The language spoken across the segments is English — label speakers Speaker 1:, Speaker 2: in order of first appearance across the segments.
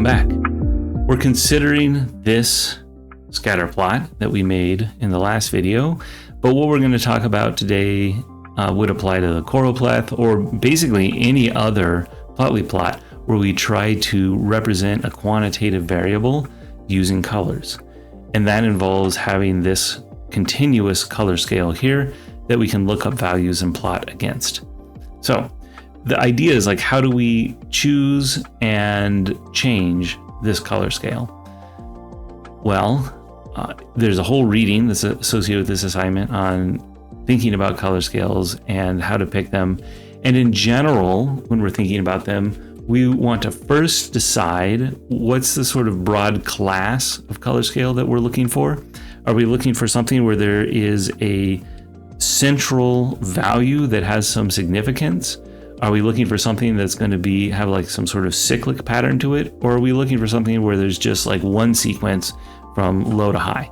Speaker 1: welcome back. We're considering this scatter plot that we made in the last video, but what we're going to talk about today would apply to the choropleth or basically any other plotly plot where we try to represent a quantitative variable using colors. And that involves having this continuous color scale here that we can look up values and plot against. So the idea is like, how do we choose and change this color scale? Well, there's a whole reading that's associated with this assignment on thinking about color scales and how to pick them. And in general, when we're thinking about them, we want to first decide what's the sort of broad class of color scale that we're looking for. Are we looking for something where there is a central value that has some significance? Are we looking for something that's going to have like some sort of cyclic pattern to it? Or are we looking for something where there's just like one sequence from low to high?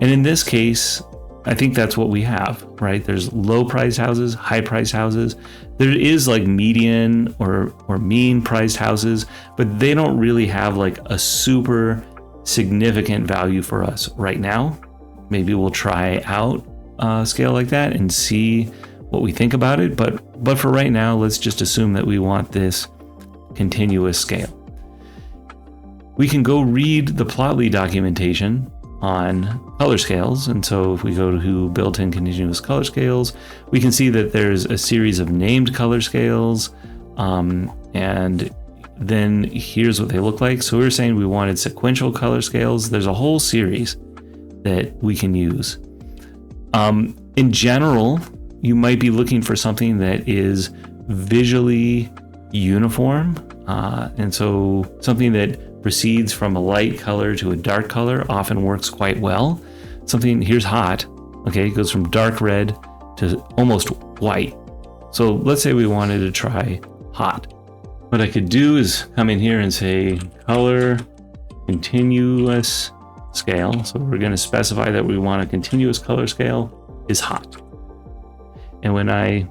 Speaker 1: And in this case, I think that's what we have, right? There's low priced houses, high priced houses. There is like median or mean priced houses, but they don't really have like a super significant value for us right now. Maybe we'll try out a scale like that and see what we think about it. But for right now, let's just assume that we want this continuous scale. We can go read the Plotly documentation on color scales. And so if we go to built-in continuous color scales, we can see that there's a series of named color scales. And then here's what they look like. So we were saying we wanted sequential color scales. There's a whole series that we can use. In general, you might be looking for something that is visually uniform. And so something that proceeds from a light color to a dark color often works quite well. Here's hot, okay, it goes from dark red to almost white. So let's say we wanted to try hot. What I could do is come in here and say color continuous scale. So we're going to specify that we want a continuous color scale is hot. And when I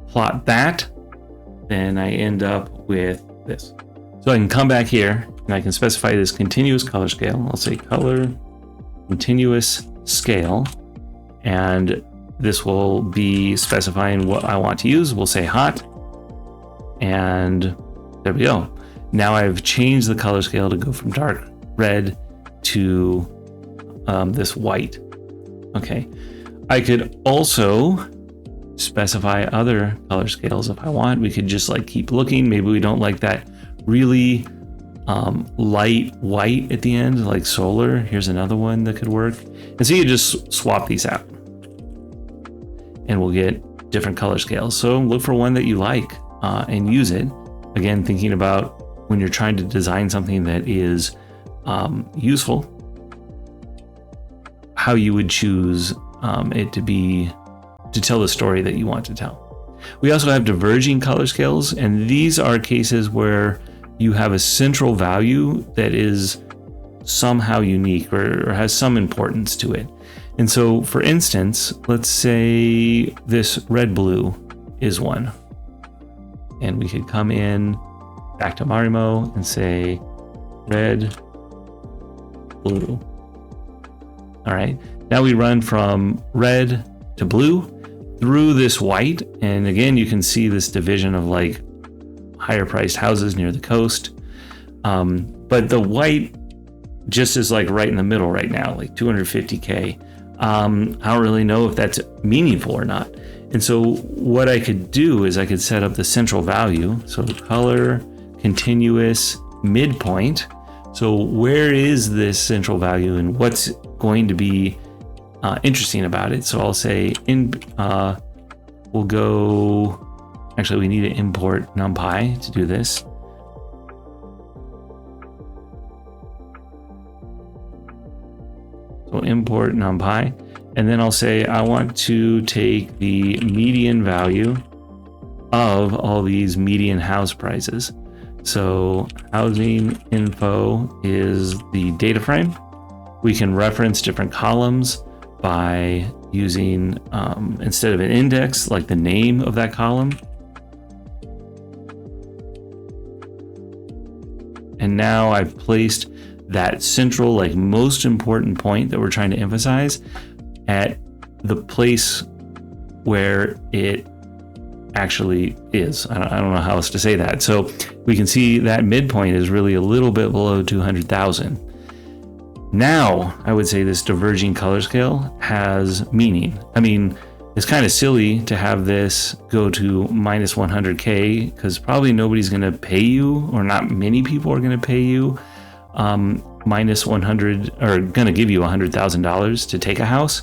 Speaker 1: plot that, then I end up with this. So I can come back here and I can specify this continuous color scale. I'll say color continuous scale, and this will be specifying what I want to use. We'll say hot, and there we go. Now I've changed the color scale to go from dark red to this white. Okay, I could also specify other color scales if I want. We could just like keep looking. Maybe we don't like that really light white at the end, like solar. Here's another one that could work. And so you just swap these out and we'll get different color scales. So look for one that you like and use it. Again, thinking about when you're trying to design something that is useful, how you would choose it to tell the story that you want to tell. We also have diverging color scales, and these are cases where you have a central value that is somehow unique or has some importance to it. And so, for instance, let's say this red-blue is one. And we could come in back to Marimo and say red, blue. All right, now we run from red to blue through this white. And again, you can see this division of like higher priced houses near the coast. But the white just is like right in the middle right now, like 250K. I don't really know if that's meaningful or not. And so what I could do is I could set up the central value. So color continuous midpoint. So where is this central value and what's going to be interesting about it? So I'll say we'll go. Actually, we need to import NumPy to do this. So import NumPy, and then I'll say I want to take the median value of all these median house prices. So housing info is the data frame. We can reference different columns by using, instead of an index, like the name of that column. And now I've placed that central, like most important point that we're trying to emphasize at the place where it actually is. I don't know how else to say that. So we can see that midpoint is really a little bit below 200,000. Now I would say this diverging color scale has meaning. I mean, it's kind of silly to have this go to minus 100K because probably nobody's going to pay you, or not many people are going to pay you minus 100, or going to give you $100,000 to take a house.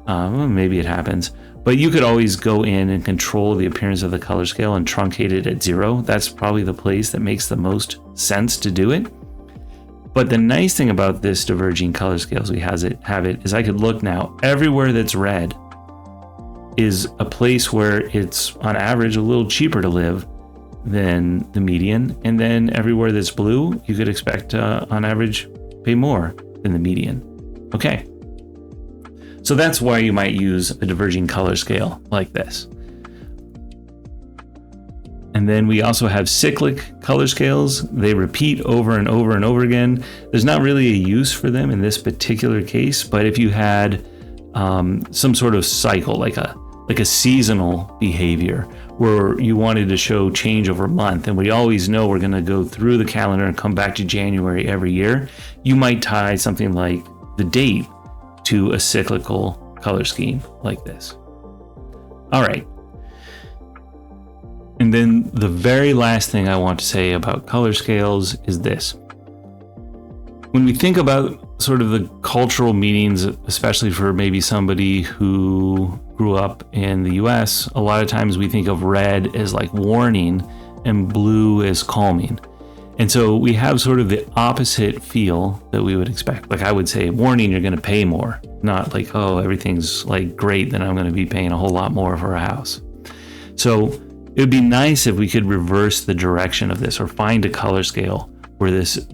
Speaker 1: Well, maybe it happens, but you could always go in and control the appearance of the color scale and truncate it at 0. That's probably the place that makes the most sense to do it. But the nice thing about this diverging color scales we have it is I could look now everywhere that's red is a place where it's on average a little cheaper to live than the median, and then everywhere that's blue you could expect on average pay more than the median. Okay, so that's why you might use a diverging color scale like this. And then we also have cyclic color scales. They repeat over and over and over again. There's not really a use for them in this particular case, but if you had some sort of cycle, like a seasonal behavior where you wanted to show change over month, and we always know we're going to go through the calendar and come back to January every year, you might tie something like the date to a cyclical color scheme like this. All right. And then the very last thing I want to say about color scales is this. When we think about sort of the cultural meanings, especially for maybe somebody who grew up in the US, a lot of times we think of red as like warning and blue as calming. And so we have sort of the opposite feel that we would expect. Like I would say, warning, you're going to pay more, not like, oh, everything's like great, then I'm going to be paying a whole lot more for a house. So it would be nice if we could reverse the direction of this, or find a color scale where this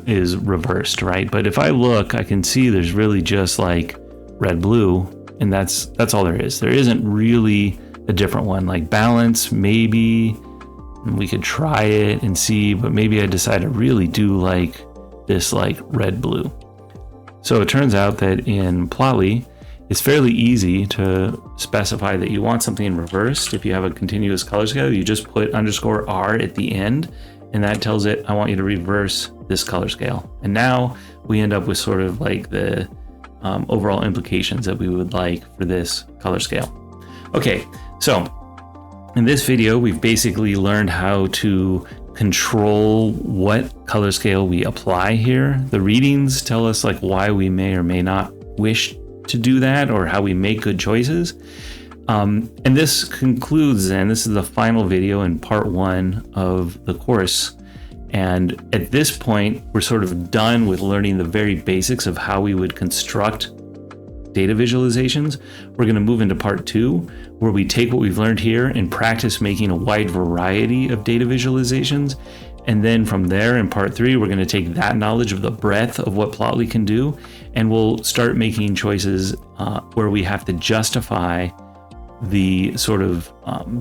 Speaker 1: is reversed, right? But if I look, I can see there's really just like red, blue, and that's all there is. There isn't really a different one. Like balance, maybe we could try it and see, but maybe I decide I really do like this like red, blue. So it turns out that in Plotly, it's fairly easy to specify that you want something reversed. If you have a continuous color scale, you just put _R at the end, and that tells it, I want you to reverse this color scale. And now we end up with sort of like the overall implications that we would like for this color scale. Okay, so in this video, we've basically learned how to control what color scale we apply here. The readings tell us like why we may or may not wish to do that, or how we make good choices. And this concludes then, this is the final video in part 1 of the course. And at this point, we're sort of done with learning the very basics of how we would construct data visualizations. We're going to move into part 2, where we take what we've learned here and practice making a wide variety of data visualizations. And then from there in part 3, we're going to take that knowledge of the breadth of what Plotly can do, and we'll start making choices where we have to justify the sort of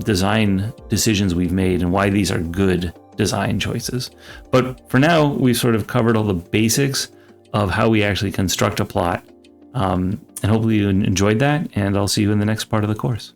Speaker 1: design decisions we've made and why these are good design choices. But for now, we've sort of covered all the basics of how we actually construct a plot. And hopefully you enjoyed that, and I'll see you in the next part of the course.